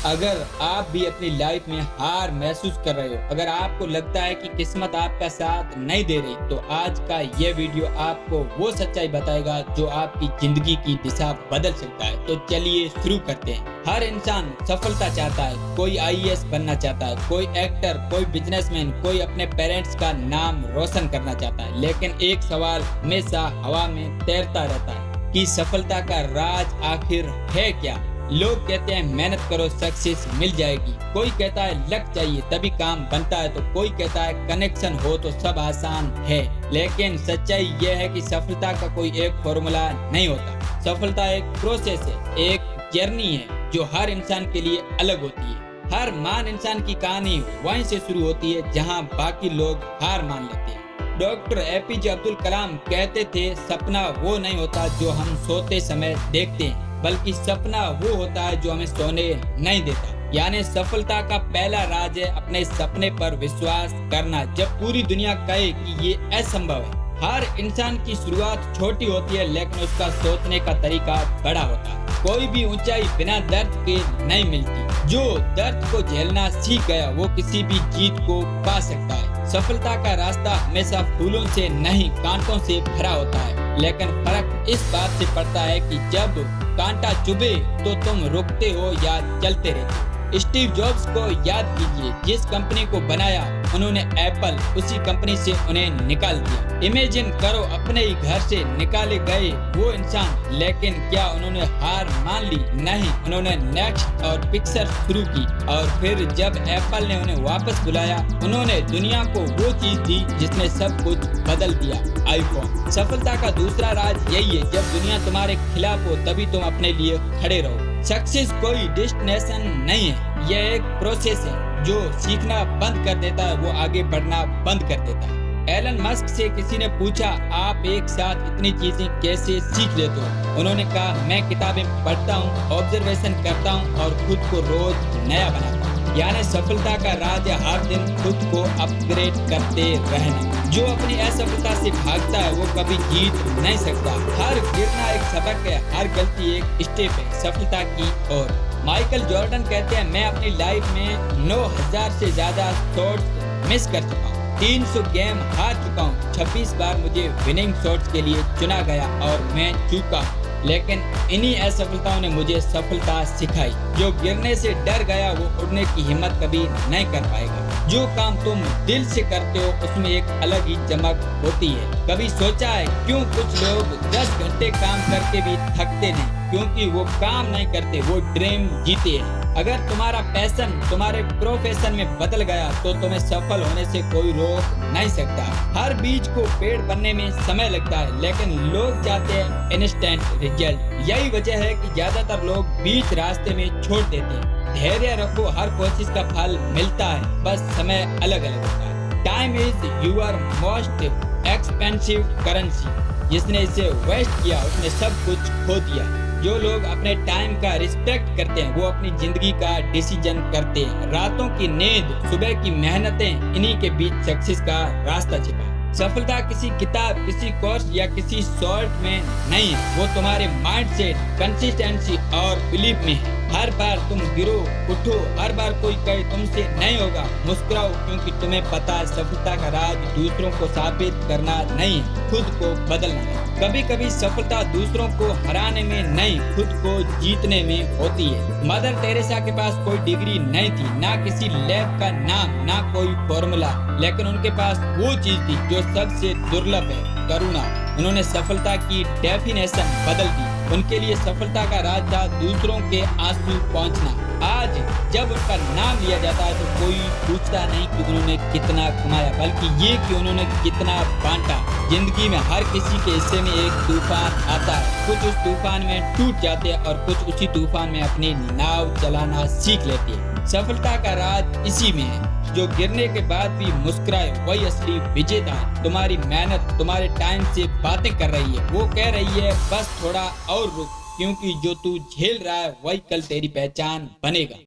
अगर आप भी अपनी लाइफ में हार महसूस कर रहे हो, अगर आपको लगता है कि किस्मत आपका साथ नहीं दे रही, तो आज का ये वीडियो आपको वो सच्चाई बताएगा जो आपकी जिंदगी की दिशा बदल सकता है। तो चलिए शुरू करते हैं। हर इंसान सफलता चाहता है। कोई आईएएस बनना चाहता है, कोई एक्टर, कोई बिजनेसमैन, कोई अपने पेरेंट्स का नाम रोशन करना चाहता है। लेकिन एक सवाल हमेशा हवा में तैरता रहता है कि सफलता का राज आखिर है क्या। लोग कहते हैं मेहनत करो सक्सेस मिल जाएगी, कोई कहता है लक चाहिए तभी काम बनता है, तो कोई कहता है कनेक्शन हो तो सब आसान है। लेकिन सच्चाई यह है कि सफलता का कोई एक फॉर्मूला नहीं होता। सफलता एक प्रोसेस है, एक जर्नी है जो हर इंसान के लिए अलग होती है। हर महान इंसान की कहानी वहीं से शुरू होती है जहां बाकी लोग हार मान लेते हैं। डॉक्टर एपीजे अब्दुल कलाम कहते थे, सपना वो नहीं होता जो हम सोते समय देखते हैं, बल्कि सपना वो होता है जो हमें सोने नहीं देता। यानी सफलता का पहला राज है अपने सपने पर विश्वास करना जब पूरी दुनिया कहे कि ये असंभव है। हर इंसान की शुरुआत छोटी होती है, लेकिन उसका सोचने का तरीका बड़ा होता है। कोई भी ऊंचाई बिना दर्द के नहीं मिलती। जो दर्द को झेलना सीख गया वो किसी भी जीत को पा सकता है। सफलता का रास्ता हमेशा फूलों से नहीं कांटों से भरा होता है, लेकिन फर्क इस बात से पड़ता है कि जब कांटा चुभे तो तुम रुकते हो या चलते रहते हो। स्टीव जॉब्स को याद कीजिए, जिस कंपनी को बनाया उन्होंने एप्पल, उसी कंपनी से उन्हें निकाल दिया। इमेजिन करो अपने ही घर से निकाले गए वो इंसान, लेकिन क्या उन्होंने हार मान ली? नहीं, उन्होंने नेक्स्ट और पिक्चर शुरू की, और फिर जब एप्पल ने उन्हें वापस बुलाया उन्होंने दुनिया को वो चीज दी जिसने सब कुछ बदल दिया, आईफोन। सफलता का दूसरा राज यही है, जब दुनिया तुम्हारे खिलाफ हो तभी तुम अपने लिए खड़े रहो। सक्सेस कोई डेस्टिनेशन नहीं है, यह एक प्रोसेस है। जो सीखना बंद कर देता है वो आगे बढ़ना बंद कर देता है। एलन मस्क से किसी ने पूछा, आप एक साथ इतनी चीजें कैसे सीख लेते हो? उन्होंने कहा, मैं किताबें पढ़ता हूँ, ऑब्जर्वेशन करता हूँ और खुद को रोज नया बनाता हूँ। यानी सफलता का राज है हर दिन खुद को अपग्रेड करते रहना। जो अपनी असफलता से भागता है वो कभी जीत नहीं सकता। हर गिरना एक सबक है, हर गलती एक स्टेप है सफलता की ओर। माइकल जॉर्डन कहते हैं, मैं अपनी लाइफ में 9000 से ज्यादा शॉट्स मिस कर चुका हूँ, 300 गेम हार चुका हूँ, 26 बार मुझे विनिंग शॉट्स के लिए चुना गया और मैं चूका। लेकिन इन्हीं असफलताओं ने मुझे सफलता सिखाई। जो गिरने से डर गया वो उड़ने की हिम्मत कभी नहीं कर पाएगा। जो काम तुम दिल से करते हो उसमें एक अलग ही चमक होती है। कभी सोचा है क्यों कुछ लोग 10 घंटे काम करके भी थकते नहीं? क्योंकि वो काम नहीं करते, वो ड्रीम जीते हैं। अगर तुम्हारा पैशन तुम्हारे प्रोफेशन में बदल गया तो तुम्हें सफल होने से कोई रोक नहीं सकता। हर बीज को पेड़ बनने में समय लगता है, लेकिन लोग चाहते हैं इंस्टेंट रिजल्ट। यही वजह है कि ज्यादातर लोग बीच रास्ते में छोड़ देते हैं। धैर्य रखो, हर कोशिश का फल मिलता है, बस समय अलग अलग होता है। Time is your most expensive currency. जिसने इसे वेस्ट किया उसने सब कुछ खो दिया। जो लोग अपने टाइम का रिस्पेक्ट करते हैं वो अपनी जिंदगी का डिसीजन करते हैं। रातों की नींद, सुबह की मेहनतें, इन्हीं के बीच सक्सेस का रास्ता छिपा है। सफलता किसी किताब, किसी कोर्स या किसी शॉर्ट में नहीं है, वो तुम्हारे माइंडसेट, कंसिस्टेंसी और बिलीफ में है। हर बार तुम गिरो उठो, हर बार कोई कहे तुमसे नहीं होगा, मुस्कुराओ, क्योंकि तुम्हें पता है सफलता का राज दूसरों को साबित करना नहीं है, खुद को बदलना है। कभी कभी सफलता दूसरों को हराने में नहीं, खुद को जीतने में होती है। मदर टेरेसा के पास कोई डिग्री नहीं थी, ना किसी लैब का नाम, ना कोई फॉर्मूला, लेकिन उनके पास वो चीज थी जो सबसे दुर्लभ है, करुणा। उन्होंने सफलता की डेफिनेशन बदल दी। उनके लिए सफलता का राज था दूसरों के आंसू पहुंचना। आज जब उनका नाम लिया जाता है तो कोई पूछता नहीं कि उन्होंने कितना कमाया, बल्कि ये कि उन्होंने कितना बांटा। जिंदगी में हर किसी के हिस्से में एक तूफान आता है, कुछ उस तूफान में टूट जाते हैं और कुछ उसी तूफान में अपनी नाव चलाना सीख लेते हैं। सफलता का राज इसी में है। जो गिरने के बाद भी मुस्कुराए वही असली विजेता है। तुम्हारी मेहनत तुम्हारे टाइम से बातें कर रही है, वो कह रही है बस थोड़ा और रुक, क्योंकि जो तू झेल रहा है वही कल तेरी पहचान बनेगा।